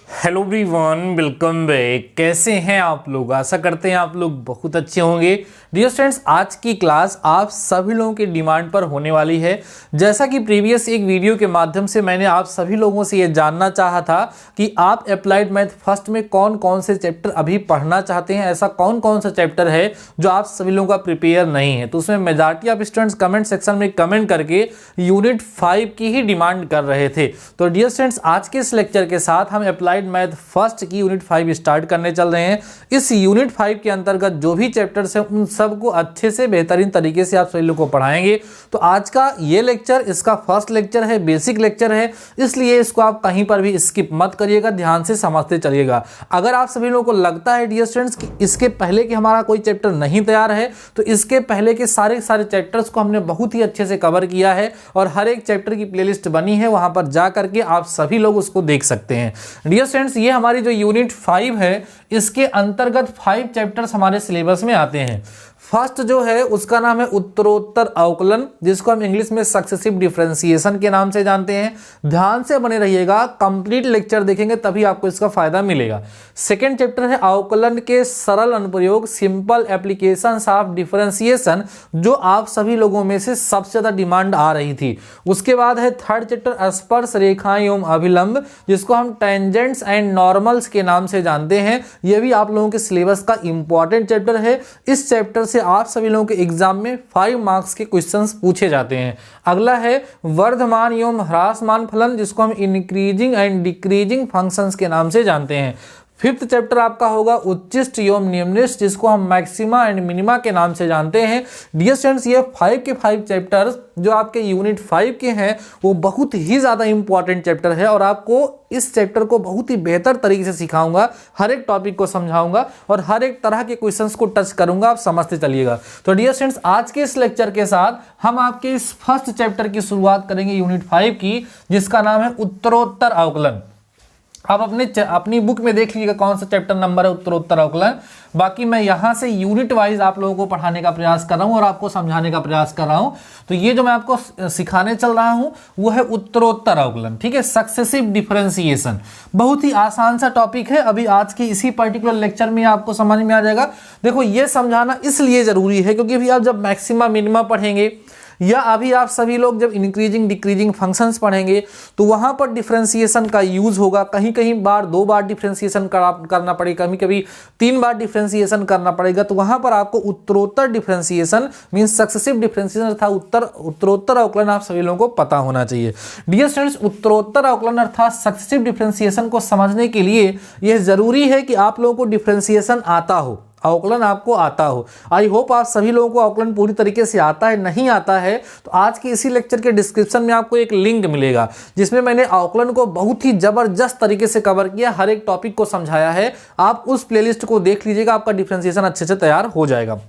Hello everyone, welcome back. कैसे हैं आप लोग? आशा करते हैं आप लोग बहुत अच्छे होंगे। डियर स्टूडेंट्स, आज की क्लास आप सभी लोगों की डिमांड पर होने वाली है। जैसा कि प्रीवियस एक वीडियो के माध्यम से मैंने आप सभी लोगों से ये जानना चाहा था कि आप अप्लाइड मैथ फर्स्ट में कौन कौन से चैप्टर अभी पढ़ना चाहते हैं, ऐसा कौन कौन सा चैप्टर है जो आप सभी लोगों का प्रिपेयर नहीं है। तो उसमें majority of students comment section में कमेंट करके यूनिट 5 की ही डिमांड कर रहे थे। तो डियर स्टूडेंट्स, आज के इस लेक्चर के साथ हम अप्लाइड मैथ फर्स्ट की यूनिट 5 स्टार्ट करने चल रहे हैं। इस यूनिट 5 के अंतर्गत जो भी चैप्टर्स हैं उन सबको अच्छे से बेहतरीन तरीके से आप सभी लोग को पढ़ाएंगे। तो आज का ये लेक्चर इसका फर्स्ट लेक्चर है, बेसिक लेक्चर है, इसलिए इसको आप कहीं पर भी स्किप मत करिएगा, ध्यान से समझते चलिएगा। अगर आप सभी लोगों को लगता है डियर स्टूडेंट्स कि इसके पहले कि हमारा कोई चैप्टर नहीं तैयार है, तो इसके पहले के सारे चैप्टर्स को हमने बहुत ही अच्छे से कवर किया है और हर एक चैप्टर की प्लेलिस्ट बनी है, वहां पर जा करके आप सभी लोग उसको देख सकते हैं। डियर स्टूडेंट्स, ये हमारी जो यूनिट 5 है इसके अंतर्गत 5 चैप्टर्स हमारे सिलेबस में आते हैं। फर्स्ट जो है उसका नाम है उत्तरोत्तर अवकलन, जिसको हम इंग्लिश में सक्सेसिव डिफरेंशिएशन के नाम से जानते हैं। ध्यान से बने रहिएगा, कंप्लीट लेक्चर देखेंगे तभी आपको इसका फायदा मिलेगा। सेकंड चैप्टर है अवकलन के सरल अनुप्रयोग, सिंपल एप्लीकेशंस ऑफ डिफरेंशिएशन, जो आप सभी लोगों में से सबसे ज्यादा डिमांड आ रही थी। उसके बाद है थर्ड चैप्टर स्पर्श रेखाएं एवं अभिलंब, जिसको हम टेंजेंट्स एंड नॉर्मल्स के नाम से जानते हैं। यह भी आप लोगों के सिलेबस का इंपॉर्टेंट चैप्टर है। इस चैप्टर से आप सभी लोगों के एग्जाम में 5 मार्क्स के क्वेश्चंस पूछे जाते हैं। अगला है वर्धमान एवं ह्रासमान फलन, जिसको हम इंक्रीजिंग एंड डिक्रीजिंग फंक्शंस के नाम से जानते हैं। फिफ्थ चैप्टर आपका होगा उच्चिष्ट एवं निम्निष्ट, जिसको हम मैक्सिमा एंड मिनिमा के नाम से जानते हैं। डियर स्टूडेंट्स, ये 5 के 5 चैप्टर्स जो आपके यूनिट 5 के हैं वो बहुत ही ज़्यादा इंपॉर्टेंट चैप्टर है और आपको इस चैप्टर को बहुत ही बेहतर तरीके से सिखाऊंगा, हर एक टॉपिक को समझाऊंगा और हर एक तरह के क्वेश्चंस को टच करूंगा, आप समझते चलिएगा। तो डियर स्टूडेंट्स, आज के इस लेक्चर के साथ हम आपके इस फर्स्ट चैप्टर की शुरुआत करेंगे यूनिट 5 की, जिसका नाम है उत्तरोत्तर अवकलन। आप अपनी बुक में देख लीजिएगा कौन सा चैप्टर नंबर है उत्तरोत्तर अवकलन। बाकी मैं यहाँ से यूनिट वाइज आप लोगों को पढ़ाने का प्रयास कर रहा हूँ और आपको समझाने का प्रयास कर रहा हूँ। तो ये जो मैं आपको सिखाने चल रहा हूँ वो है उत्तरोत्तर अवकलन, ठीक है, सक्सेसिव डिफरेंशिएशन। बहुत ही आसान सा टॉपिक है, अभी आज के इसी पर्टिकुलर लेक्चर में आपको समझ में आ जाएगा। देखो, ये समझाना इसलिए जरूरी है क्योंकि अभी आप जब मैक्सिमा मिनिमा पढ़ेंगे या अभी आप सभी लोग जब इंक्रीजिंग डिक्रीजिंग फंक्शंस पढ़ेंगे तो वहां पर डिफरेंशिएशन का यूज होगा। कहीं कहीं बार 2 बार डिफरेंशिएशन करना पड़ेगा, कभी कभी 3 बार डिफरेंशिएशन करना पड़ेगा। तो वहां पर आपको उत्तरोत्तर डिफरेंशिएशन मींस सक्सेसिव डिफरेंशिएशन अर्थात उत्तरोत्तर अवकलन आप सभी लोगों को पता होना चाहिए। डियर स्टूडेंट्स, उत्तरोत्तर अवकलन अर्थात सक्सेसिव डिफरेंशिएशन को समझने के लिए यह जरूरी है कि आप लोगों को डिफरेंशिएशन आता हो, अवकलन आपको आता हो। आई होप आप सभी लोगों को अवकलन पूरी तरीके से आता है। नहीं आता है तो आज के इसी लेक्चर के डिस्क्रिप्शन में आपको एक लिंक मिलेगा जिसमें मैंने अवकलन को बहुत ही जबरदस्त तरीके से कवर किया, हर एक टॉपिक को समझाया है। आप उस प्लेलिस्ट को देख लीजिएगा, आपका डिफरेंशिएशन अच्छे से तैयार हो जाएगा।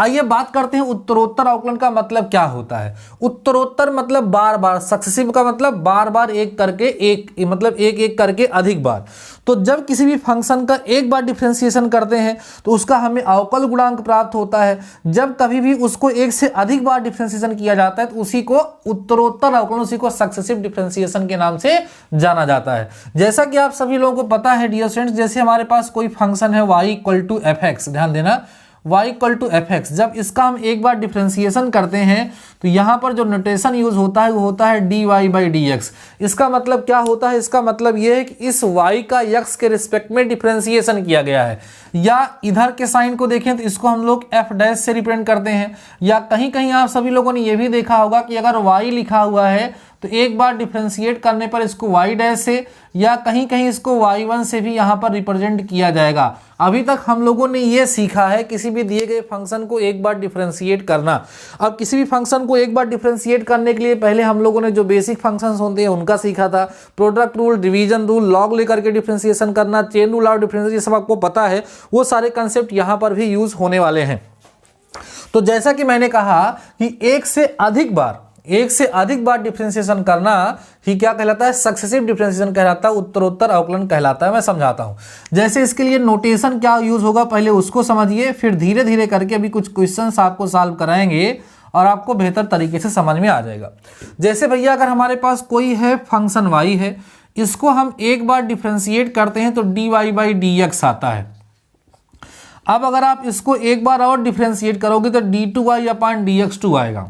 आइए बात करते हैं उत्तरोत्तर अवकलन का मतलब क्या होता है। उत्तरोत्तर मतलब बार बार, सक्सेसिव का मतलब बार बार एक करके, एक करके अधिक बार। तो जब किसी भी फंक्शन का एक बार डिफरेंशिएशन करते हैं तो उसका हमें अवकल गुणांक प्राप्त होता है। जब कभी भी उसको एक से अधिक बार डिफरेंशिएशन किया जाता है तो उसी को उत्तरोत्तर अवकलन, उसी को सक्सेसिव डिफरेंशिएशन के नाम से जाना जाता है। जैसा कि आप सभी लोगों को पता है डियर स्टूडेंट्स, जैसे हमारे पास कोई फंक्शन है y = fx, ध्यान देना, y = fx, जब इसका हम एक बार डिफरेंशिएशन करते हैं तो यहाँ पर जो नोटेशन यूज होता है वो होता है dy/dx। इसका मतलब क्या होता है? इसका मतलब ये है कि इस y का x के रिस्पेक्ट में डिफरेंशिएशन किया गया है। या इधर के साइन को देखें तो इसको हम लोग f' से रिप्रेजेंट करते हैं। या कहीं कहीं आप सभी लोगों ने ये भी देखा होगा कि अगर y लिखा हुआ है तो एक बार डिफरेंशिएट करने पर इसको y' से या कहीं कहीं इसको y1 से भी यहाँ पर रिप्रेजेंट किया जाएगा। अभी तक हम लोगों ने ये सीखा है किसी भी दिए गए फंक्शन को एक बार डिफरेंशिएट करना। अब किसी भी फंक्शन को एक बार डिफरेंशिएट करने के लिए पहले हम लोगों ने जो बेसिक फंक्शंस होते हैं उनका सीखा था, product rule, division rule, log लेकर के डिफरेंशिएशन करना, चेन रूल ऑफ डिफरेंशिएशन, ये सब आपको पता है। वो सारे कंसेप्ट यहाँ पर भी यूज होने वाले हैं। तो जैसा कि मैंने कहा कि एक से अधिक बार डिफरेंशिएशन करना ही क्या कहलाता है? सक्सेसिव डिफरेंशिएशन कहलाता है, उत्तरोत्तर अवकलन कहलाता है। मैं समझाता हूं। जैसे इसके लिए नोटेशन क्या यूज होगा पहले उसको समझिए, फिर धीरे धीरे करके अभी कुछ क्वेश्चंस आपको सॉल्व कराएंगे और आपको बेहतर तरीके से समझ में आ जाएगा। जैसे भैया अगर हमारे पास कोई है फंक्शन y है, इसको हम एक बार डिफ्रेंशिएट करते हैं तो dy बाई डी एक्स आता है। अब अगर आप इसको एक बार और डिफ्रेंशिएट करोगे तो d2y अपान dx2 आएगा।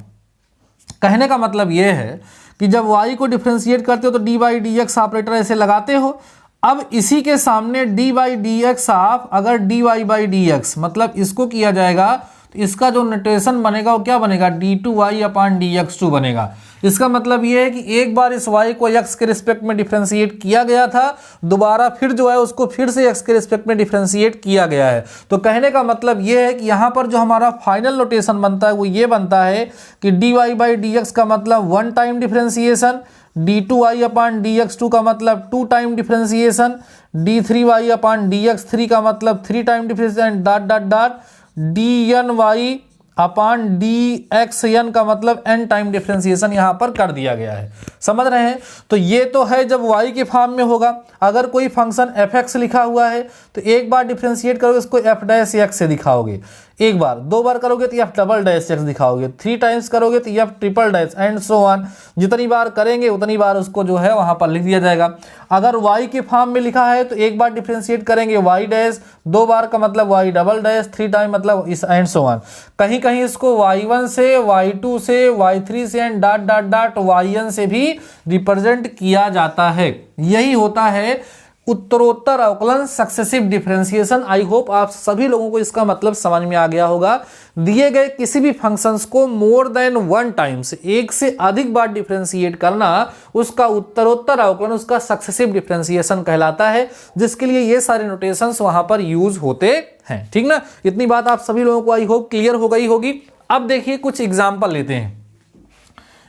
कहने का मतलब यह है कि जब y को डिफ्रेंशिएट करते हो तो dy dx ऑपरेटर ऐसे लगाते हो। अब इसी के सामने dy dx आप अगर dy बाई dx मतलब इसको किया जाएगा तो इसका जो नोटेशन बनेगा वो क्या बनेगा, d2y अपान dx2 बनेगा। इसका मतलब ये है कि एक बार इस y को x के रिस्पेक्ट में डिफ्रेंशिएट किया गया था, दोबारा फिर जो है उसको फिर से x के रिस्पेक्ट में डिफ्रेंशिएट किया गया है। तो कहने का मतलब ये है कि यहाँ पर जो हमारा फाइनल नोटेशन बनता है वो ये बनता है कि dy बाई dx का मतलब 1 time differentiation, d2y upon dx2 का मतलब 2 टाइम डिफ्रेंशिएशन, d3y अपान dx3 का मतलब 3 time differentiation, dot dot dot dny अपान dxn का मतलब n टाइम डिफ्रेंशिएशन यहाँ पर कर दिया गया है। समझ रहे हैं? तो ये तो है जब y के फॉर्म में होगा। अगर कोई फंक्शन fx लिखा हुआ है तो एक बार डिफ्रेंशिएट करोगे इसको f डैश x से दिखाओगे, एक बार, दो बार करोगे तो f डबल डैश x दिखाओगे, 3 टाइम्स करोगे तो f triple dash and so on. जितनी बार करेंगे उतनी बार उसको जो है वहां पर लिख दिया जाएगा। अगर y के फॉर्म में लिखा है तो एक बार डिफ्रेंशिएट करेंगे y डैश, दो बार का मतलब y डबल डैश, 3 टाइम मतलब इस एंड सो ऑन। कहीं कहीं इसको y1 से, y2 से, y3 से and dot dot dot yn से भी रिप्रेजेंट किया जाता है। यही होता है उत्तरोत्तर अवकलन सक्सेसिव डिफरेंशिएशन। आई होप आप सभी लोगों को इसका मतलब समझ में आ गया होगा। दिए गए किसी भी फंक्शंस को मोर देन 1 टाइम्स, एक से अधिक बार डिफरेंशिएट करना उसका उत्तरोत्तर अवकलन, उसका सक्सेसिव डिफरेंशिएशन कहलाता है, जिसके लिए ये सारे नोटेशंस वहां पर यूज होते हैं। ठीक ना, इतनी बात आप सभी लोगों को आई होप क्लियर हो गई होगी। अब देखिए कुछ एग्जाम्पल लेते हैं।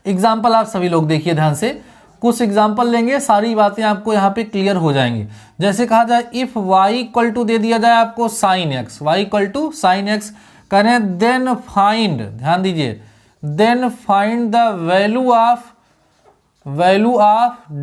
एग्जाम्पल आप सभी लोग देखिए ध्यान से, कुछ एग्जाम्पल लेंगे, सारी बातें आपको यहाँ पे क्लियर हो जाएंगी। जैसे कहा जाए इफ y इक्वल टू दे दिया जाए आपको sine x, y equal to sine x करें, देन फाइंड, ध्यान दीजिए, then find the value of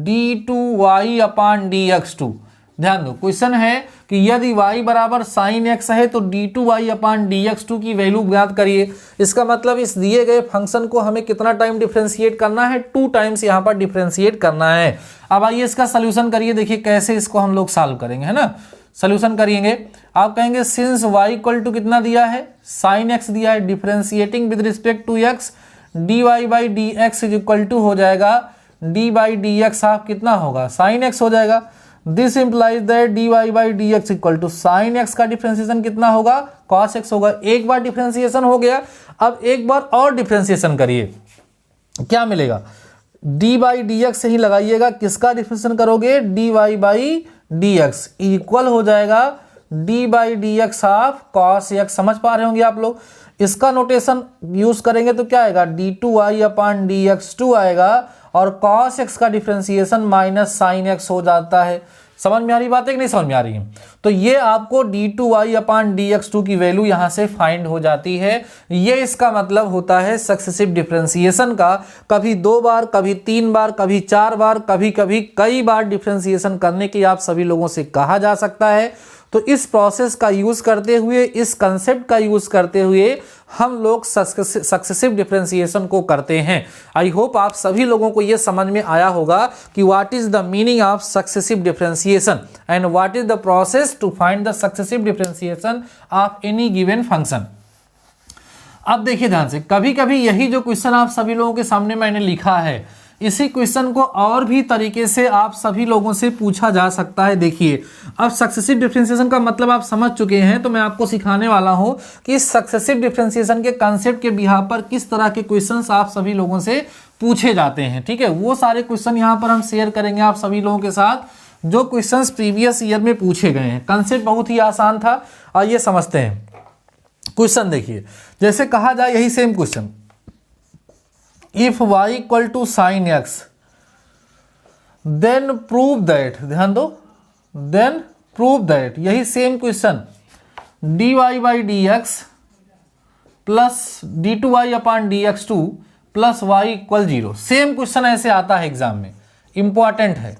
d2y upon dx2। ध्यान दो, क्वेश्चन है कि यदि y बराबर साइन एक्स है तो d2y अपान dx2 की वैल्यू ज्ञात करिए। इसका मतलब इस दिए गए फंक्शन को हमें कितना टाइम डिफरेंशिएट करना है, 2 टाइम्स यहाँ पर डिफरेंशिएट करना है। अब आइए इसका सोल्यूशन करिए, देखिए कैसे इसको हम लोग सॉल्व करेंगे, है ना। सोल्यूशन करेंगे, आप कहेंगे सिंस y इक्वल टू कितना दिया है, साइन एक्स दिया है, differentiating with respect to x, dy by d x is equal to हो जाएगा d बाई डी एक्स आप कितना होगा, साइन एक्स हो जाएगा। This implies that dy by d x equal to sine x का डिफरेंशिएशन कितना होगा, cos x होगा। एक बार डिफरेंशिएशन हो गया, अब एक बार और डिफरेंशिएशन करिए, क्या मिलेगा, dy बाई डी एक्स ही लगाइएगा। किसका डिफरेंशिएशन करोगे, dy by d x equal हो जाएगा d by d x of cos x। समझ पा रहे होंगे आप लोग। इसका नोटेशन यूज करेंगे तो क्या आएगा, d2y अपान dx2 आएगा और cos x का डिफरेंशिएशन माइनस साइन x हो जाता है। समझ में आ रही बात है कि नहीं समझ में आ रही है? तो ये आपको d2y अपान dx2 की वैल्यू यहां से फाइंड हो जाती है। ये इसका मतलब होता है सक्सेसिव डिफरेंशिएशन का। कभी 2 बार, कभी 3 बार, कभी 4 बार, कभी कभी कई बार डिफरेंशिएशन करने की आप सभी लोगों से कहा जा सकता है। तो इस प्रोसेस का यूज करते हुए, इस कंसेप्ट का यूज करते हुए हम लोग सक्सेसिव डिफरेंशिएशन को करते हैं। आई होप आप सभी लोगों को यह समझ में आया होगा कि what is the meaning of successive differentiation and what is the process to find the successive differentiation of any given function. अब देखिए ध्यान से, कभी कभी यही जो क्वेश्चन आप सभी लोगों के सामने मैंने लिखा है, इसी क्वेश्चन को और भी तरीके से आप सभी लोगों से पूछा जा सकता है। देखिए, अब सक्सेसिव डिफरेंशिएशन का मतलब आप समझ चुके हैं, तो मैं आपको सिखाने वाला हूं कि सक्सेसिव डिफरेंशिएशन के कांसेप्ट के बिहाफ पर किस तरह के क्वेश्चंस आप सभी लोगों से पूछे जाते हैं। ठीक है, वो सारे क्वेश्चन यहां पर हम शेयर करेंगे आप सभी लोगों के साथ, जो क्वेश्चंस प्रीवियस ईयर में पूछे गए हैं। कंसेप्ट बहुत ही आसान था, आइए समझते हैं। क्वेश्चन देखिए, जैसे कहा जाए यही same question, if y equal to sine x then prove that, ध्यान दो, देन प्रूव दैट, यही same question, dy by d x plus d2y upon dx2 plus y equal 0। Same question ऐसे आता है एग्जाम में, इंपॉर्टेंट है,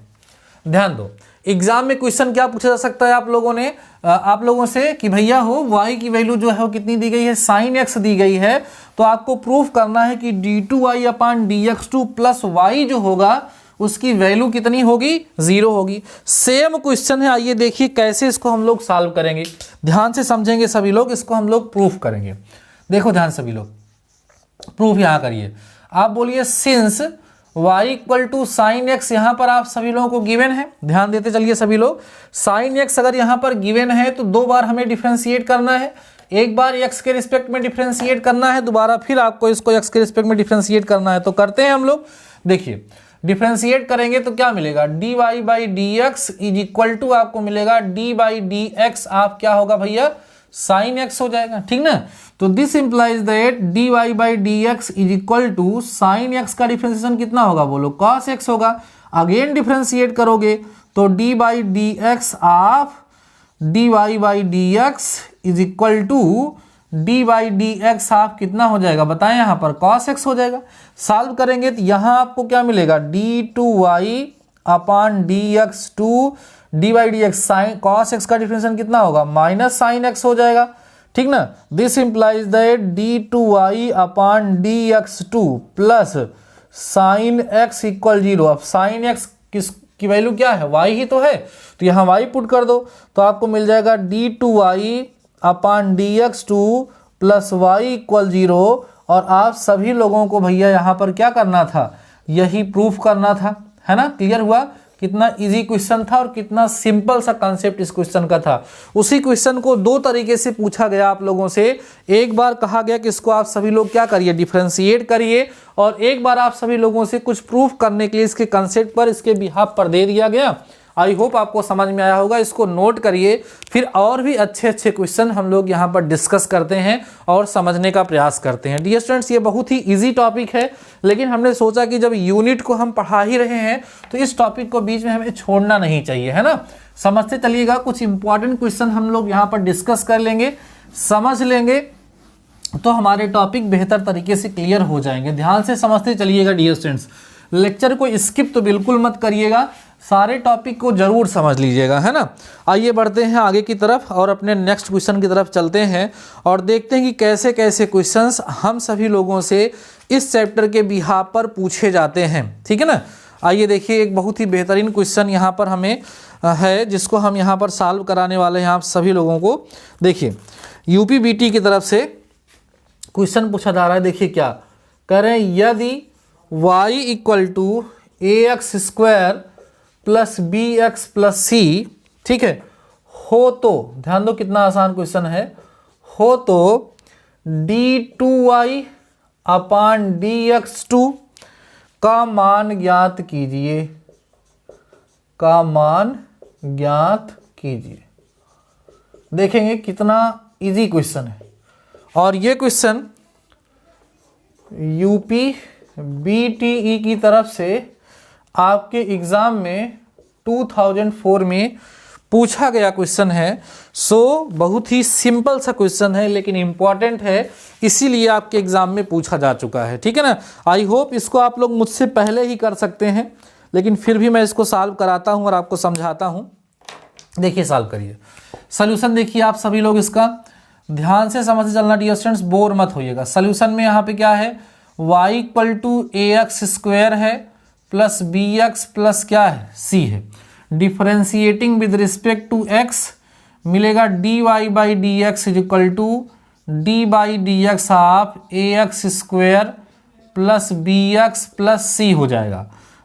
ध्यान दो। एग्जाम में क्वेश्चन क्या पूछा जा सकता है आप लोगों से कि भैया हो y की वैल्यू जो है वो कितनी दी गई है, साइन x दी गई है, तो आपको प्रूफ करना है कि d2y upon dx2 plus y जो होगा उसकी वैल्यू कितनी होगी, 0 होगी। सेम क्वेश्चन है, आइए देखिए कैसे इसको हम लोग सॉल्व करेंगे। ध्यान से समझेंगे सभी लोग, इसको हम लोग प्रूफ करेंगे। देखो ध्यान सभी लोग, प्रूफ यहाँ करिए। आप बोलिए since y equal to sine x, यहाँ पर आप सभी लोगों को गिवन है, ध्यान देते चलिए सभी लोग। साइन एक्स अगर यहाँ पर गिवन है तो 2 बार हमें डिफ्रेंशिएट करना है, एक बार x के रिस्पेक्ट में डिफ्रेंशिएट करना है, दोबारा फिर आपको इसको x के रिस्पेक्ट में डिफ्रेंशिएट करना है। तो करते हैं हम लोग। देखिए डिफ्रेंशिएट करेंगे तो क्या मिलेगा, dy by d x is equal to आपको मिलेगा d बाई डी एक्स, आप क्या होगा भैया, साइन एक्स हो जाएगा, ठीक ना। तो this implies that dy by d x is equal to sine x का डिफ्रेंसिएशन कितना होगा, बोलो cos x होगा। अगेन डिफ्रेंशिएट करोगे तो d बाई डी एक्स आप dy by d x is equal to d by d x आप कितना हो जाएगा बताएं, यहाँ पर cos x हो जाएगा। सॉल्व करेंगे तो यहाँ आपको क्या मिलेगा, d2y upon d x to d by d x, sine cos x का डिफरेंशिएशन कितना होगा, माइनस साइन एक्स हो जाएगा, ठीक ना। This implies that d2y upon d x to plus sine x equal 0। अब साइन एक्स किसकी वैल्यू क्या है, y ही तो है, तो यहाँ y पुट कर दो तो आपको मिल जाएगा d2y upon d x to plus y equal 0। और आप सभी लोगों को भैया यहाँ पर क्या करना था, यही प्रूफ करना था, है ना। क्लियर हुआ कितना इजी क्वेश्चन था और कितना सिंपल सा कॉन्सेप्ट इस क्वेश्चन का था। उसी क्वेश्चन को 2 तरीके से पूछा गया आप लोगों से। एक बार कहा गया कि इसको आप सभी लोग क्या करिए, डिफरेंशिएट करिए, और एक बार आप सभी लोगों से कुछ प्रूफ करने के लिए इसके कॉन्सेप्ट पर, इसके बिहाफ पर दे दिया गया। आई होप आपको समझ में आया होगा, इसको नोट करिए, फिर और भी अच्छे अच्छे क्वेश्चन हम लोग यहाँ पर डिस्कस करते हैं और समझने का प्रयास करते हैं। डियर स्टूडेंट्स, ये बहुत ही इजी टॉपिक है, लेकिन हमने सोचा कि जब यूनिट को हम पढ़ा ही रहे हैं तो इस टॉपिक को बीच में हमें छोड़ना नहीं चाहिए, है ना। समझते चलिएगा, कुछ इंपॉर्टेंट क्वेश्चन हम लोग यहाँ पर डिस्कस कर लेंगे, समझ लेंगे तो हमारे टॉपिक बेहतर तरीके से क्लियर हो जाएंगे। ध्यान से समझते चलिएगा डियर स्टूडेंट्स, लेक्चर को स्किप तो बिल्कुल मत करिएगा, सारे टॉपिक को जरूर समझ लीजिएगा, है ना। आइए बढ़ते हैं आगे की तरफ और अपने नेक्स्ट क्वेश्चन की तरफ चलते हैं और देखते हैं कि कैसे कैसे क्वेश्चंस हम सभी लोगों से इस चैप्टर के बिहाफ पर पूछे जाते हैं, ठीक है ना। आइए देखिए, एक बहुत ही बेहतरीन क्वेश्चन यहाँ पर हमें है, जिसको हम यहाँ पर सॉल्व कराने वाले हैं आप सभी लोगों को। देखिए यूपीबीटी की तरफ से क्वेश्चन पूछा जा रहा है। देखिए क्या कह रहे हैं, यदि y equal to a x square plus b x plus c, ठीक है, हो तो, ध्यान दो कितना आसान क्वेश्चन है, हो तो d2y upon d x to का मान ज्ञात कीजिए, का मान ज्ञात कीजिए। देखेंगे कितना इजी क्वेश्चन है, और ये क्वेश्चन यूपी बीटीई की तरफ से आपके एग्जाम में 2004 में पूछा गया क्वेश्चन है। सो बहुत ही सिंपल सा क्वेश्चन है, लेकिन इंपॉर्टेंट है, इसीलिए आपके एग्जाम में पूछा जा चुका है, ठीक है ना। आई होप इसको आप लोग मुझसे पहले ही कर सकते हैं, लेकिन फिर भी मैं इसको सॉल्व कराता हूं और आपको समझाता हूं। देखिए सॉल्व करिए, सोल्यूशन देखिए आप सभी लोग, इसका ध्यान से समझ चलना डियर स्टूडेंट्स, बोर मत होइएगा। सोल्यूशन में यहाँ पे क्या है, y equal to a x square है प्लस बी एक्स प्लस क्या है, सी है। Differentiating with respect to x मिलेगा dy by d x is equal to d by d x of a x square plus b x plus c हो जाएगा।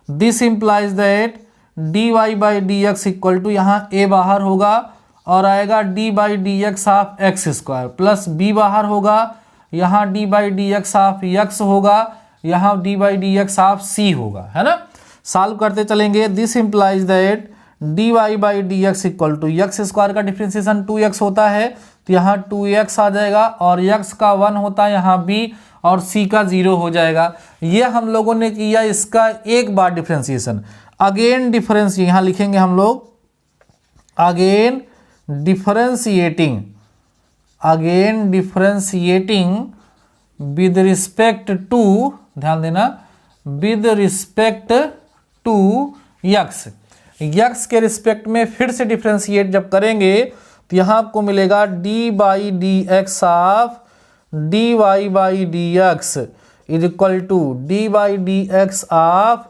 This implies that dy by d x equal to, यहाँ a बाहर होगा और आएगा d by d x of x square plus b बाहर होगा, यहाँ d by d x of x होगा, यहाँ d by d x of c होगा, है ना। सॉल्व करते चलेंगे। This implies that dy by d x equal to, x square का डिफ्रेंसिएशन 2x होता है तो यहाँ 2x आ जाएगा, और x का 1 होता है यहाँ b, और c का 0 हो जाएगा। ये हम लोगों ने किया इसका एक बार डिफ्रेंसिएशन। अगेन डिफरेंस यहाँ लिखेंगे हम लोग, again differentiating, again differentiating with respect to, ध्यान देना, with respect to x, x के रिस्पेक्ट में फिर से डिफरेंशिएट जब करेंगे तो यहाँ आपको मिलेगा d by d x of dy by d x is equal to d by d x of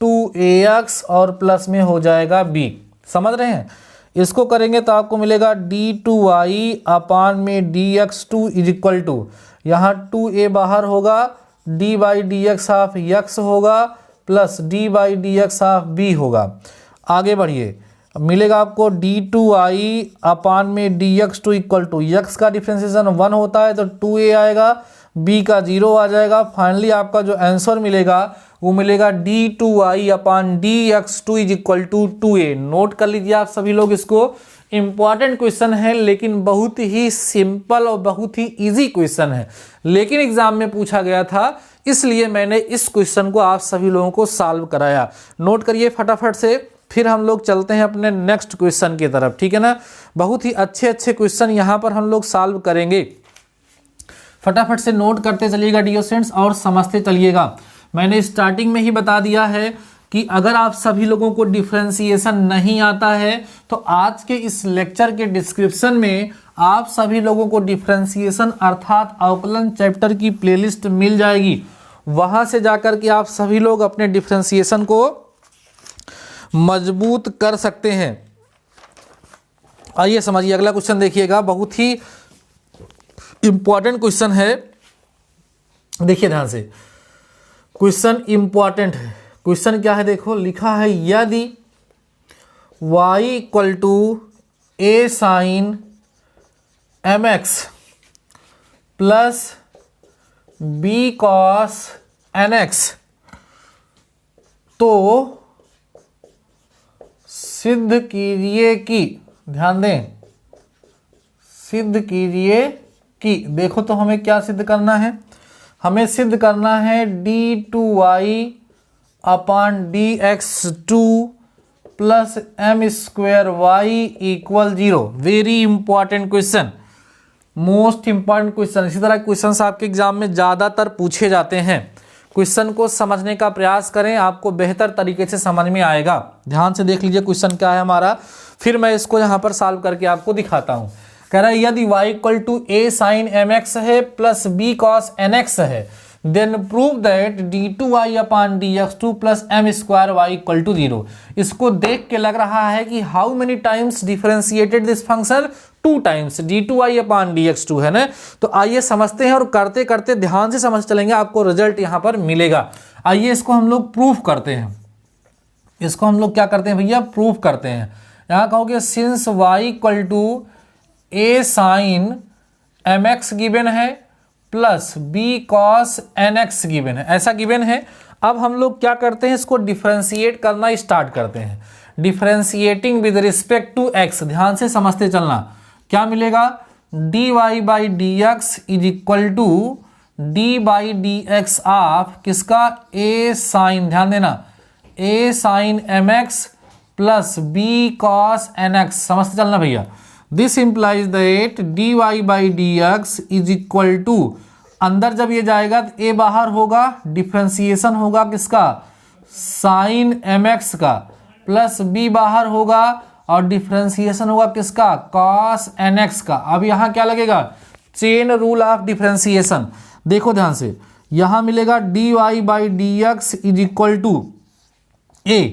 2ax और प्लस में हो जाएगा b। समझ रहे हैं? इसको करेंगे तो आपको मिलेगा d2y अपान में dx2 इज इक्वल टू, यहाँ 2a बाहर होगा, d by d x of x होगा plus d by d x of b होगा। आगे बढ़िए, मिलेगा आपको d2y अपान में dx2 इक्वल टू, x का डिफ्रेंसिएशन 1 होता है तो 2a आएगा, b का 0 आ जाएगा। फाइनली आपका जो आंसर मिलेगा वो मिलेगा d2y upon dx2 is equal to 2a। Note कर लीजिए आप सभी लोग इसको, इंपॉर्टेंट क्वेश्चन है लेकिन बहुत ही सिंपल और बहुत ही इजी क्वेश्चन है, लेकिन एग्जाम में पूछा गया था इसलिए मैंने इस क्वेश्चन को आप सभी लोगों को सॉल्व कराया। नोट करिए फटाफट से, फिर हम लोग चलते हैं अपने नेक्स्ट क्वेश्चन की तरफ, ठीक है ना। बहुत ही अच्छे अच्छे क्वेश्चन यहाँ पर हम लोग सॉल्व करेंगे। फटाफट से नोट करते चलिएगा डियर स्टूडेंट्स और समझते चलिएगा। मैंने स्टार्टिंग में ही बता दिया है कि अगर आप सभी लोगों को डिफरेंशिएशन नहीं आता है तो आज के इस लेक्चर के डिस्क्रिप्शन में आप सभी लोगों को डिफरेंशिएशन अर्थात अवकलन चैप्टर की प्लेलिस्ट मिल जाएगी। वहां से जाकर के आप सभी लोग अपने डिफरेंशिएशन को मजबूत कर सकते हैं। आइए समझिए, अगला क्वेश्चन देखिएगा, बहुत ही इंपॉर्टेंट क्वेश्चन है। देखिए ध्यान से, क्वेश्चन इंपॉर्टेंट है। क्वेश्चन क्या है देखो, लिखा है यदि y equal to a sine mx plus b cos nx तो सिद्ध कीजिए कि, ध्यान दें, सिद्ध कीजिए कि, देखो तो हमें क्या सिद्ध करना है, हमें सिद्ध करना है d2y upon dx2 plus m square y equal 0। Very important question, most important question. इसी तरह क्वेश्चंस आपके एग्जाम में ज़्यादातर पूछे जाते हैं। क्वेश्चन को समझने का प्रयास करें, आपको बेहतर तरीके से समझ में आएगा। ध्यान से देख लीजिए क्वेश्चन क्या है हमारा, फिर मैं इसको यहाँ पर सॉल्व करके आपको दिखाता हूँ। कह रहा है यदि y equal to a sine mx है प्लस b कॉस nx है then prove that d2y upon dx2 plus m square y equal to 0। इसको देख के लग रहा है कि how many times differentiated this function, 2 times d2y upon dx2 है ना। तो आइए समझते हैं और करते करते ध्यान से समझ चलेंगे, आपको रिजल्ट यहाँ पर मिलेगा। आइए इसको हम लोग प्रूफ करते हैं। इसको हम लोग क्या करते हैं भैया, प्रूफ करते हैं। यहाँ कहोगे since y equal to a sine mx given है plus b cos nx given है, ऐसा गिवन है। अब हम लोग क्या करते हैं, इसको डिफरेंशिएट करना स्टार्ट करते हैं। Differentiating with respect to x, ध्यान से समझते चलना। क्या मिलेगा, dy by d x is equal to d by d x of किसका, a साइन, ध्यान देना, a sine mx plus b cos nx। समझते चलना भैया। This implies that dy by d x is equal to, अंदर जब ये जाएगा तो a बाहर होगा, डिफरेंशिएशन होगा किसका, साइन mx का, प्लस b बाहर होगा और डिफरेंशिएशन होगा किसका, कॉस nx का। अब यहाँ क्या लगेगा, चेन रूल ऑफ डिफरेंशिएशन। देखो ध्यान से, यहाँ मिलेगा dy by d x is equal to a।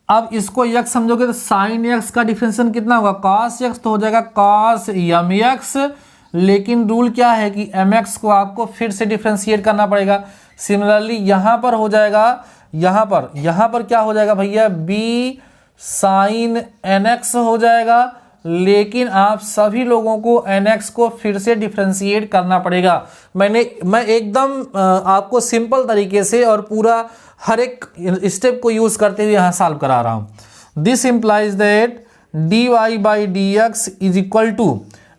अब इसको x समझोगे तो साइन x का डिफरेंशिएशन कितना होगा, cos x, तो हो जाएगा cos mx। लेकिन रूल क्या है कि mx को आपको फिर से डिफरेंशिएट करना पड़ेगा। सिमिलरली यहाँ पर हो जाएगा, यहाँ पर क्या हो जाएगा भैया, b साइन nx हो जाएगा। लेकिन आप सभी लोगों को nx को फिर से डिफरेंशिएट करना पड़ेगा। मैं एकदम आपको सिंपल तरीके से और पूरा हर एक स्टेप को यूज करते हुए यहाँ सॉल्व करा रहा हूँ। This implies that dy by d x is equal to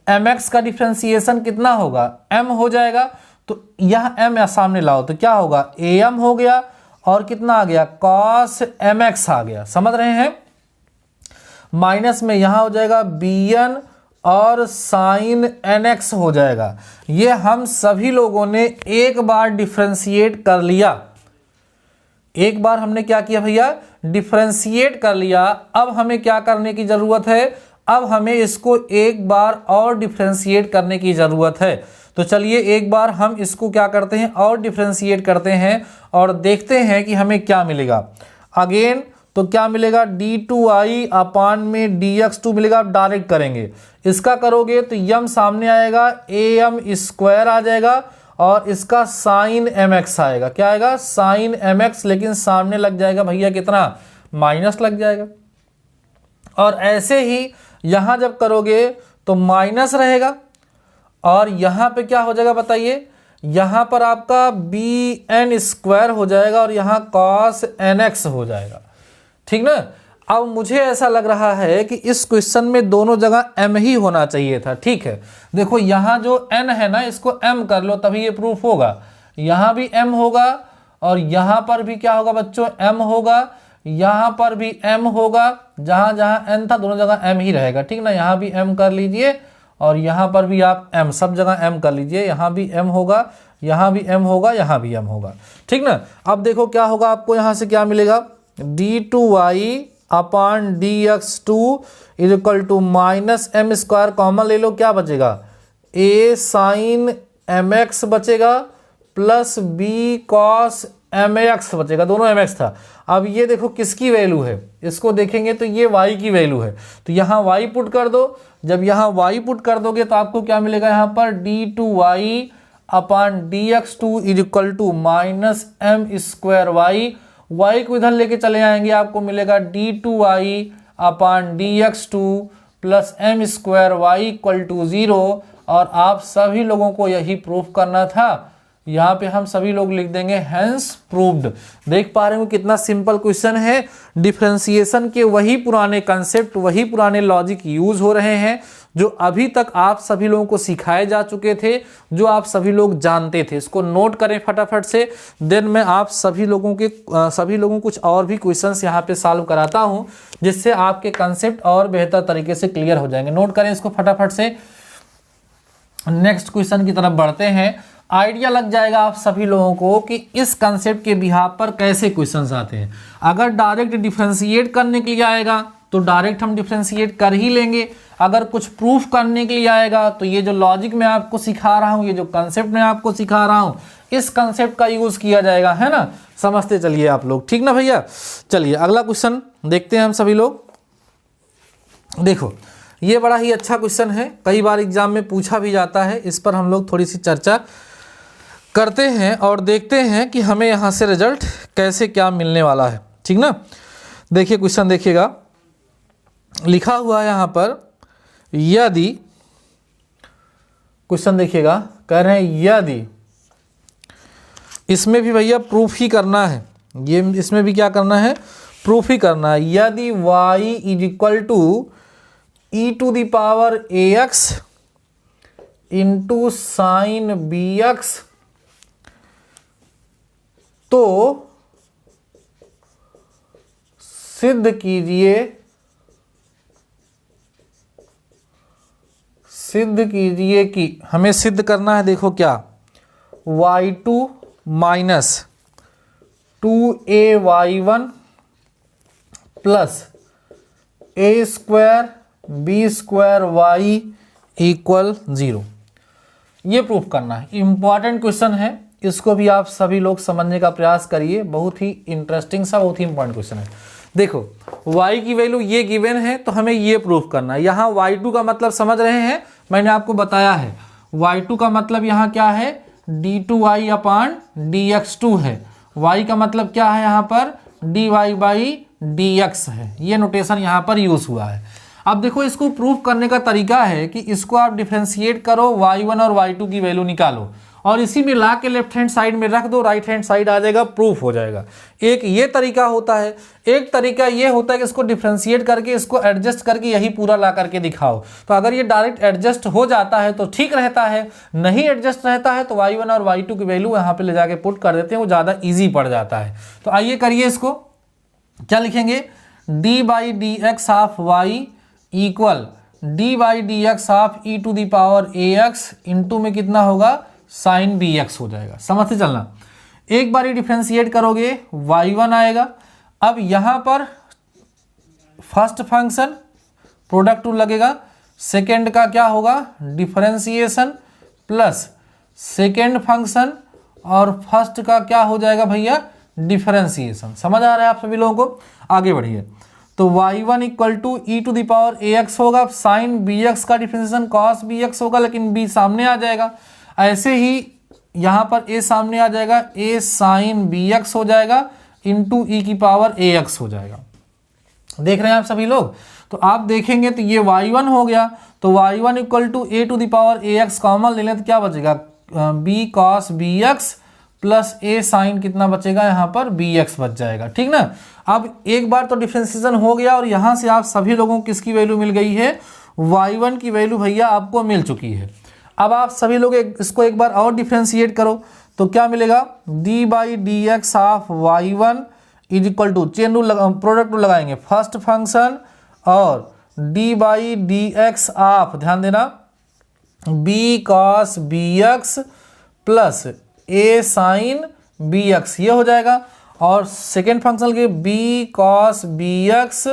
mx का डिफरेंशिएशन कितना होगा, m हो जाएगा। तो यह m या सामने लाओ तो क्या होगा, am हो गया और कितना आ गया, cos mx आ गया। समझ रहे हैं, माइनस में यहां हो जाएगा bn और साइन nx हो जाएगा। ये हम सभी लोगों ने एक बार डिफरेंशिएट कर लिया। एक बार हमने क्या किया भैया, डिफरेंशिएट कर लिया। अब हमें क्या करने की जरूरत है, अब हमें इसको एक बार और डिफरेंशिएट करने की जरूरत है। तो चलिए एक बार हम इसको क्या करते हैं और डिफरेंशिएट करते हैं और देखते हैं कि हमें क्या मिलेगा। अगेन तो क्या मिलेगा, d2i अपान में dx2 मिलेगा। आप डायरेक्ट करेंगे, इसका करोगे तो यम सामने आएगा, am स्क्वायर आ जाएगा और इसका साइन mx आएगा। क्या आएगा, साइन mx, लेकिन सामने लग जाएगा भैया कितना, माइनस लग जाएगा। और ऐसे ही यहां जब करोगे तो माइनस रहेगा और यहां पे क्या हो जाएगा बताइए, यहां पर आपका बी एन स्क्वायर हो जाएगा और यहां कॉस एन एक्स हो जाएगा, ठीक ना। अब मुझे ऐसा लग रहा है कि इस क्वेश्चन में दोनों जगह m ही होना चाहिए था, ठीक है। देखो यहां जो n है ना, इसको m कर लो तभी ये प्रूफ होगा। यहां भी m होगा और यहां पर भी क्या होगा बच्चों, m होगा, यहां पर भी m होगा, जहां जहां n था दोनों जगह m ही रहेगा, ठीक ना। यहां भी m कर लीजिए और यहां पर भी आप m, सब जगह m कर लीजिए। यहां भी m होगा, यहां भी m होगा, यहां भी m होगा, ठीक ना। अब देखो क्या होगा, आपको यहां से क्या मिलेगा, d2y upon dx2 is equal to minus m square, common ले लो, क्या बचेगा, a साइन mx बचेगा प्लस b कॉस mx बचेगा, दोनों mx था। अब ये देखो किसकी वैल्यू है, इसको देखेंगे तो ये y की वैल्यू है, तो यहाँ y पुट कर दो। जब यहाँ y पुट कर दोगे तो आपको क्या मिलेगा, यहाँ पर d2y upon dx2 is equal to minus m square y को इधर लेके चले आएंगे, आपको मिलेगा d2y upon dx2 plus m square y equal to 0। और आप सभी लोगों को यही प्रूफ करना था। यहाँ पे हम सभी लोग लिख देंगे हैंस प्रूव्ड। देख पा रहे हो कितना सिंपल क्वेश्चन है। डिफरेंशिएशन के वही पुराने कंसेप्ट, वही पुराने लॉजिक यूज हो रहे हैं जो अभी तक आप सभी लोगों को सिखाए जा चुके थे, जो आप सभी लोग जानते थे। इसको नोट करें फटाफट से, देन मैं आप सभी लोगों को कुछ और भी क्वेश्चंस यहाँ पे सॉल्व कराता हूँ, जिससे आपके कंसेप्ट और बेहतर तरीके से क्लियर हो जाएंगे। नोट करें इसको फटाफट से। नेक्स्ट क्वेश्चन की तरफ बढ़ते हैं। आइडिया लग जाएगा आप सभी लोगों को कि इस कंसेप्ट के बिहाफ पर कैसे क्वेश्चंस आते हैं। अगर डायरेक्ट डिफरेंशिएट करने के लिए आएगा तो डायरेक्ट हम डिफरेंशिएट कर ही लेंगे। अगर कुछ प्रूफ करने के लिए आएगा तो ये जो लॉजिक मैं आपको सिखा रहा हूँ, ये जो कंसेप्ट मैं आपको सिखा रहा हूँ, इस कंसेप्ट का यूज किया जाएगा, है ना। समझते चलिए आप लोग, ठीक ना भैया। चलिए अगला क्वेश्चन देखते हैं हम सभी लोग। देखो ये बड़ा ही अच्छा क्वेश्चन है, कई बार एग्जाम में पूछा भी जाता है। इस पर हम लोग थोड़ी सी चर्चा करते हैं और देखते हैं कि हमें यहाँ से रिजल्ट कैसे क्या मिलने वाला है, ठीक ना। देखिए क्वेश्चन देखिएगा, लिखा हुआ है यहाँ पर, यदि, क्वेश्चन देखिएगा, कह रहे हैं यदि, इसमें भी भैया प्रूफ ही करना है, ये इसमें भी क्या करना है, प्रूफ ही करना है। यदि y is equal to e to the power ax into sine bx, तो सिद्ध कीजिए कि, हमें सिद्ध करना है, देखो क्या, y2 minus 2ay1 plus a square b square y equal 0, ये प्रूफ करना है। इंपॉर्टेंट क्वेश्चन है, इसको भी आप सभी लोग समझने का प्रयास करिए। बहुत ही इंटरेस्टिंग सा, बहुत ही इंपॉर्टेंट क्वेश्चन है। देखो y की वैल्यू ये गिवन है तो हमें ये प्रूफ करना है। यहाँ y2 का मतलब समझ रहे हैं, मैंने आपको बताया है। y2 का मतलब यहाँ क्या है, d2y अपान dx2 है। y का मतलब क्या है, यहाँ पर dy बाई dx है। ये नोटेशन यहाँ पर यूज हुआ है। अब देखो इसको प्रूफ करने का तरीका है कि इसको आप डिफरेंशिएट करो, y1 और y2 की वैल्यू निकालो और इसी में ला के लेफ्ट हैंड साइड में रख दो, राइट हैंड साइड आ जाएगा, प्रूफ हो जाएगा। एक ये तरीका होता है। एक तरीका ये होता है कि इसको डिफरेंशिएट करके, इसको एडजस्ट करके यही पूरा ला करके दिखाओ। तो अगर ये डायरेक्ट एडजस्ट हो जाता है तो ठीक रहता है, नहीं एडजस्ट रहता है तो y1 और y2 की वैल्यू यहाँ पे ले जाके पुट कर देते हैं, वो ज़्यादा ईजी पड़ जाता है। तो आइए करिए इसको, क्या लिखेंगे, d by d x of y equal d by d x of e to the power a x into में कितना होगा, साइन बी एक्स हो जाएगा। समझते चलना, एक बार डिफरेंशिएट करोगे y1 आएगा। अब यहां पर फर्स्ट फंक्शन प्रोडक्ट टू लगेगा, सेकेंड का क्या होगा, डिफरेंशिएशन प्लस सेकेंड फंक्शन, और फर्स्ट का क्या हो जाएगा भैया, डिफरेंशिएशन। समझ आ रहा है आप सभी लोगों को? आगे बढ़िए। तो y1 equal to e to the power ax होगा, साइन bx का डिफरेंशिएशन cos bx होगा, लेकिन b सामने आ जाएगा। ऐसे ही यहाँ पर a सामने आ जाएगा, a साइन bx हो जाएगा इंटू ई की पावर ax हो जाएगा। देख रहे हैं आप सभी लोग? तो आप देखेंगे तो ये y1 हो गया, तो y1 equal to a to the power ax common ले लें तो क्या बचेगा, b cos bx plus a sine कितना बचेगा, यहाँ पर bx बच जाएगा। ठीक ना? अब एक बार तो डिफरेंशिएशन हो गया और यहाँ से आप सभी लोगों को किसकी वैल्यू मिल गई है, y1 की वैल्यू भैया आपको मिल चुकी है। अब आप सभी लोग इसको एक बार और डिफरेंशिएट करो तो क्या मिलेगा, d by d x of y1 is equal to, chain rule product rule लगाएंगे, फर्स्ट फंक्शन और d by d x of, ध्यान देना, b cos b x plus a sine b x, ये हो जाएगा। और सेकेंड फंक्शन के b cos b x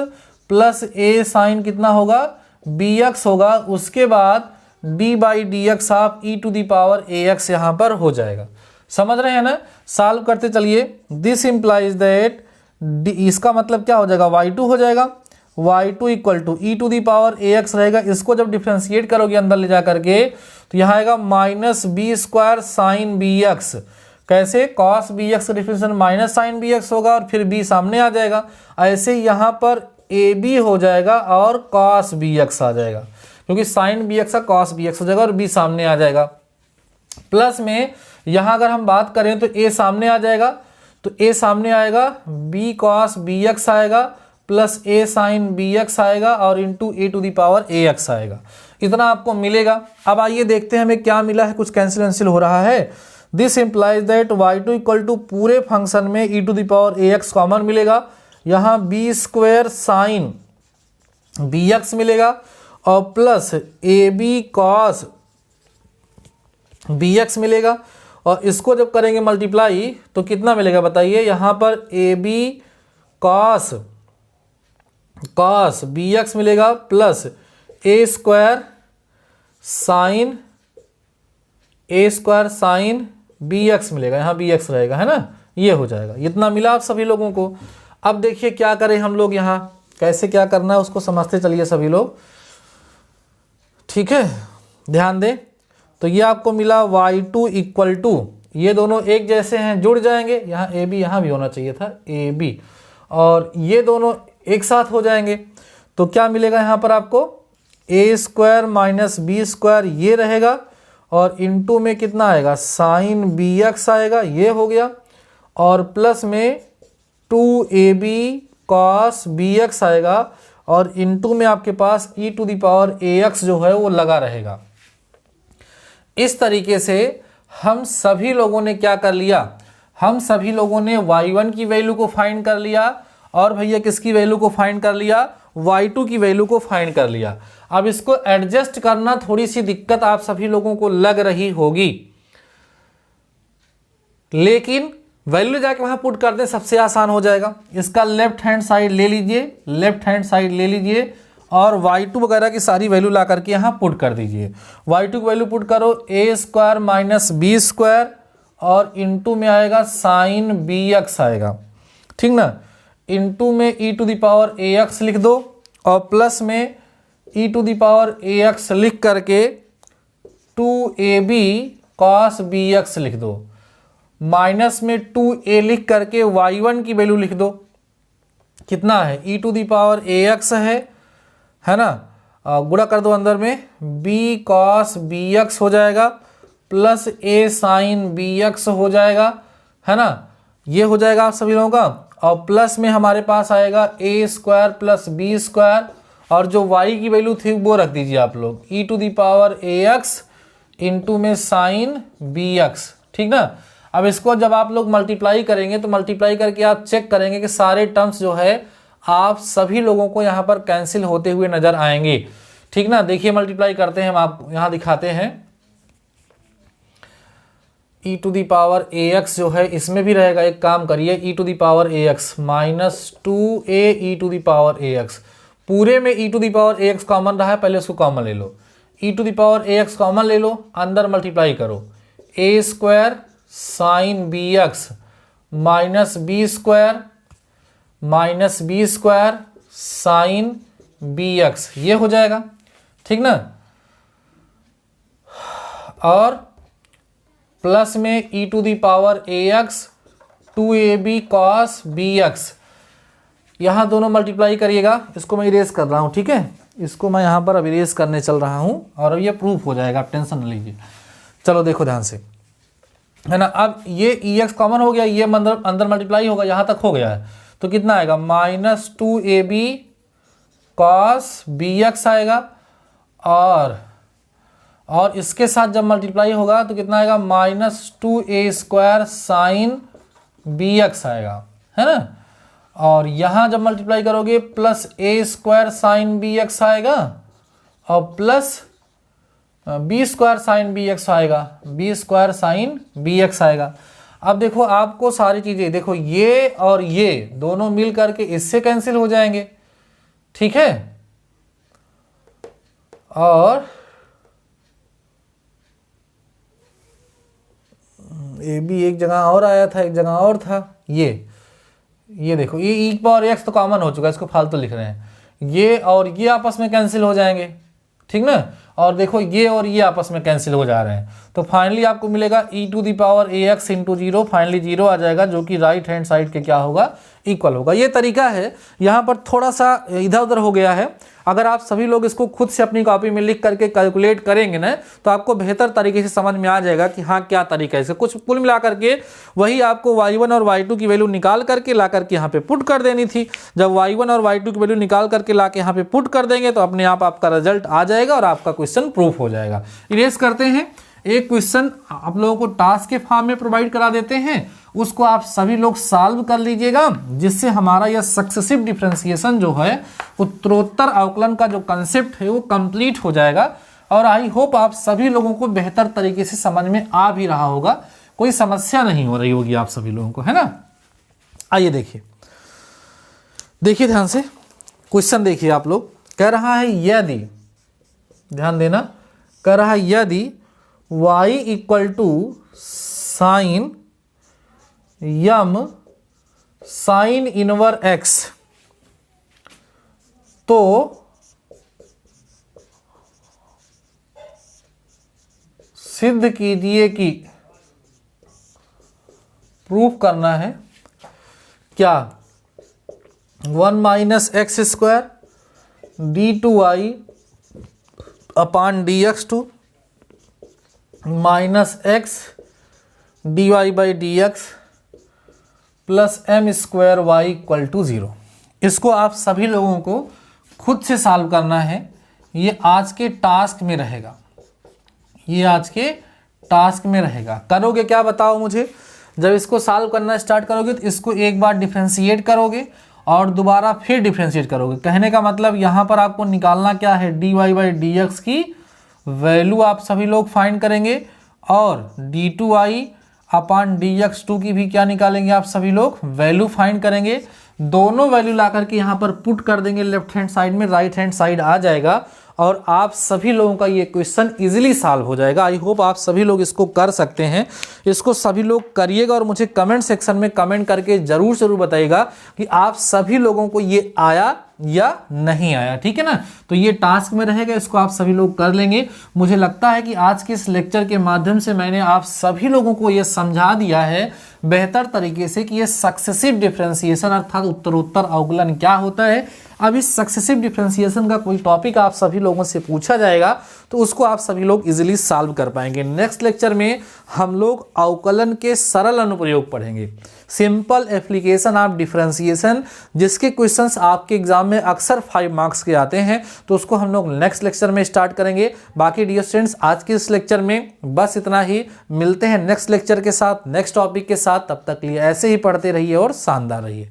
plus a sine कितना होगा, बी एक्स होगा। उसके बाद d by d x of e to the power a x यहाँ पर हो जाएगा। समझ रहे हैं ना? सॉल्व करते चलिए। दिस इंप्लाइज दैट, इसका मतलब क्या हो जाएगा, y2 हो जाएगा, y2 equal to e to the power a x रहेगा। इसको जब डिफ्रेंशिएट करोगे अंदर ले जा करके तो यहाँ आएगा minus b square sine b x. कैसे, कॉस बी एक्स का differentiation minus sine b x होगा और फिर b सामने आ जाएगा। ऐसे यहाँ पर ए बी हो जाएगा और कॉस बी एक्स आ जाएगा, क्योंकि साइन बी एक्स का कॉस बी एक्स हो जाएगा और b सामने आ जाएगा। प्लस में यहाँ अगर हम बात करें तो a सामने आ जाएगा, तो a सामने आएगा, b कॉस बी एक्स आएगा plus a sine b x आएगा और into a to the power a x आएगा। इतना आपको मिलेगा। अब आइए देखते हैं हमें क्या मिला है, कुछ कैंसिल हो रहा है। This implies that y2 equal to पूरे फंक्शन में e to the power a x common मिलेगा, यहाँ b square sine b x मिलेगा और plus a b cos b x मिलेगा। और इसको जब करेंगे मल्टीप्लाई तो कितना मिलेगा बताइए, यहाँ पर a b cos b x मिलेगा plus a square sine b x मिलेगा, यहाँ बी एक्स रहेगा, है ना, ये हो जाएगा। इतना मिला आप सभी लोगों को। अब देखिए क्या करें हम लोग, यहाँ कैसे क्या करना है उसको समझते चलिए सभी लोग। ठीक है, ध्यान दें। तो ये आपको मिला y2 इक्वल टू, ये दोनों एक जैसे हैं, जुड़ जाएंगे, यहाँ ए बी यहाँ भी होना चाहिए था ए बी, और ये दोनों एक साथ हो जाएंगे। तो क्या मिलेगा यहाँ पर आपको, ए स्क्वायर माइनस बी स्क्वायर ये रहेगा और इनटू में कितना आएगा, साइन बी एक्स आएगा, ये हो गया, और प्लस में 2ab कॉस बी एक्स आएगा और इनटू में आपके पास e to the power a x जो है वो लगा रहेगा। इस तरीके से हम सभी लोगों ने क्या कर लिया, हम सभी लोगों ने y1 की वैल्यू को फाइंड कर लिया और भैया किसकी वैल्यू को फाइंड कर लिया, y2 की वैल्यू को फाइंड कर लिया। अब इसको एडजस्ट करना थोड़ी सी दिक्कत आप सभी लोगों को लग रही होगी, लेकिन वैल्यू जाके वहां पुट कर दें, सबसे आसान हो जाएगा। इसका लेफ्ट हैंड साइड ले लीजिए और y2 वगैरह की सारी वैल्यू ला करके यहाँ पुट कर दीजिए। y2 की वैल्यू पुट करो, a square minus b square और इनटू में आएगा साइन बी एक्स आएगा, ठीक ना, इनटू में e to the power a x लिख दो और प्लस में e to the power a x लिख करके 2ab कॉस बी एक्स लिख दो, माइनस में 2a लिख करके y1 की वैल्यू लिख दो, कितना है, e to the power a x है ना, गुणा कर दो अंदर में, b कॉस बी एक्स हो जाएगा plus a sine b x हो जाएगा, है ना, ये हो जाएगा आप सभी लोगों का। और प्लस में हमारे पास आएगा a square plus b square और जो y की वैल्यू थी वो रख दीजिए आप लोग, e to the power a x into में साइन बी एक्स, ठीक ना। अब इसको जब आप लोग मल्टीप्लाई करेंगे तो मल्टीप्लाई करके आप चेक करेंगे कि सारे टर्म्स जो है आप सभी लोगों को यहाँ पर कैंसिल होते हुए नजर आएंगे, ठीक ना। देखिए मल्टीप्लाई करते हैं, हम आपको यहाँ दिखाते हैं। E to the power a x जो है इसमें भी रहेगा, एक काम करिए, e to the power a x minus 2a e to the power a x, पूरे में e to the power a x common रहा है, पहले उसको कॉमन ले लो, e to the power a x common ले लो, अंदर मल्टीप्लाई करो, a square sine b x minus b square sine b x, ये हो जाएगा, ठीक ना। और प्लस में e to the power a x 2ab cos b x, यहाँ दोनों मल्टीप्लाई करिएगा। इसको मैं इरेज कर रहा हूँ, ठीक है, इसको मैं यहाँ पर अब इरेज करने चल रहा हूँ और अब ये प्रूफ हो जाएगा, आप टेंशन न लीजिए। चलो देखो ध्यान से, है ना। अब ये ई एक्स कॉमन हो गया, ये अंदर मल्टीप्लाई होगा, यहाँ तक हो गया है, तो कितना आएगा minus 2ab cos b x आएगा। और इसके साथ जब मल्टीप्लाई होगा तो कितना आएगा minus 2a square sine b x आएगा, है ना। और यहाँ जब मल्टीप्लाई करोगे plus a square sine b x आएगा और plus b square sine b x आएगा, b square sine b x आएगा। अब देखो आपको सारी चीज़ें देखो, ये और ये दोनों मिल करके इससे कैंसिल हो जाएंगे, ठीक है। और ए भी एक जगह और आया था, एक जगह और था, ये देखो, ये ई पावर एक्स तो कॉमन हो चुका है, इसको फालतू लिख रहे हैं। ये और ये आपस में कैंसिल हो जाएंगे, ठीक ना। और देखो ये और ये आपस में कैंसिल हो जा रहे हैं, तो फाइनली आपको मिलेगा e to the power a x into zero, finally zero आ जाएगा, जो कि राइट हैंड साइड के क्या होगा, इक्वल होगा। ये तरीका है, यहाँ पर थोड़ा सा इधर उधर हो गया है। अगर आप सभी लोग इसको खुद से अपनी कॉपी में लिख करके कैलकुलेट करेंगे ना, तो आपको बेहतर तरीके से समझ में आ जाएगा कि हाँ क्या तरीका है इसका। कुछ कुल मिला करके वही आपको y1 और y2 की वैल्यू निकाल करके ला करके यहाँ पे पुट कर देनी थी। जब y1 और y2 की वैल्यू निकाल करके ला के यहाँ पे पुट कर देंगे तो अपने आप आपका रिजल्ट आ जाएगा और आपका क्वेश्चन प्रूफ हो जाएगा। इरेज करते हैं, एक क्वेश्चन आप लोगों को टास्क के फॉर्म में प्रोवाइड करा देते हैं, उसको आप सभी लोग सॉल्व कर लीजिएगा, जिससे हमारा यह सक्सेसिव डिफरेंशिएशन जो है, उत्तरोत्तर अवकलन का जो कंसेप्ट है वो कंप्लीट हो जाएगा। और आई होप आप सभी लोगों को बेहतर तरीके से समझ में आ भी रहा होगा, कोई समस्या नहीं हो रही होगी आप सभी लोगों को, है ना। आइए देखिए ध्यान से क्वेश्चन देखिए आप लोग। कह रहा है यदि, ध्यान देना, कह रहा है यदि y equal to sine m sine inverse x, तो सिद्ध कीजिए कि, प्रूफ करना है क्या, 1 minus x square d two y upon d x two minus x d y by d x plus m square y equal to 0। इसको आप सभी लोगों को खुद से सॉल्व करना है। ये आज के टास्क में रहेगा, ये आज के टास्क में रहेगा। करोगे क्या बताओ मुझे। जब इसको सॉल्व करना स्टार्ट करोगे तो इसको एक बार डिफरेंशिएट करोगे और दोबारा फिर डिफरेंशिएट करोगे। कहने का मतलब यहाँ पर आपको निकालना क्या है, d y by d x की वैल्यू आप सभी लोग फाइंड करेंगे और d two y upon d x two की भी क्या निकालेंगे, आप सभी लोग वैल्यू फाइंड करेंगे। दोनों वैल्यू ला करके यहाँ पर पुट कर देंगे लेफ्ट हैंड साइड में, राइट हैंड साइड आ जाएगा और आप सभी लोगों का ये क्वेश्चन इजीली सॉल्व हो जाएगा। आई होप आप सभी लोग इसको कर सकते हैं। इसको सभी लोग करिएगा और मुझे कमेंट सेक्शन में कमेंट करके जरूर बताइएगा कि आप सभी लोगों को ये आया या नहीं आया, ठीक है ना। तो ये टास्क में रहेगा, इसको आप सभी लोग कर लेंगे। मुझे लगता है कि आज के इस लेक्चर के माध्यम से मैंने आप सभी लोगों को ये समझा दिया है बेहतर तरीके से कि ये सक्सेसिव डिफरेंशिएशन अर्थात उत्तरोत्तर अवकलन क्या होता है। अब इस सक्सेसिव डिफरेंशिएशन का कोई टॉपिक आप सभी लोगों से पूछा जाएगा तो उसको आप सभी लोग इजीली सॉल्व कर पाएंगे। नेक्स्ट लेक्चर में हम लोग अवकलन के सरल अनुप्रयोग पढ़ेंगे, सिंपल एप्लीकेशन ऑफ डिफरेंशिएशन, जिसके क्वेश्चंस आपके एग्जाम में अक्सर 5 मार्क्स के आते हैं। तो उसको हम लोग नेक्स्ट लेक्चर में स्टार्ट करेंगे। बाकी डियर स्टूडेंट्स आज के इस लेक्चर में बस इतना ही। मिलते हैं नेक्स्ट लेक्चर के साथ, नेक्स्ट टॉपिक के साथ। तब तक लिए ऐसे ही पढ़ते रहिए और शानदार रहिए।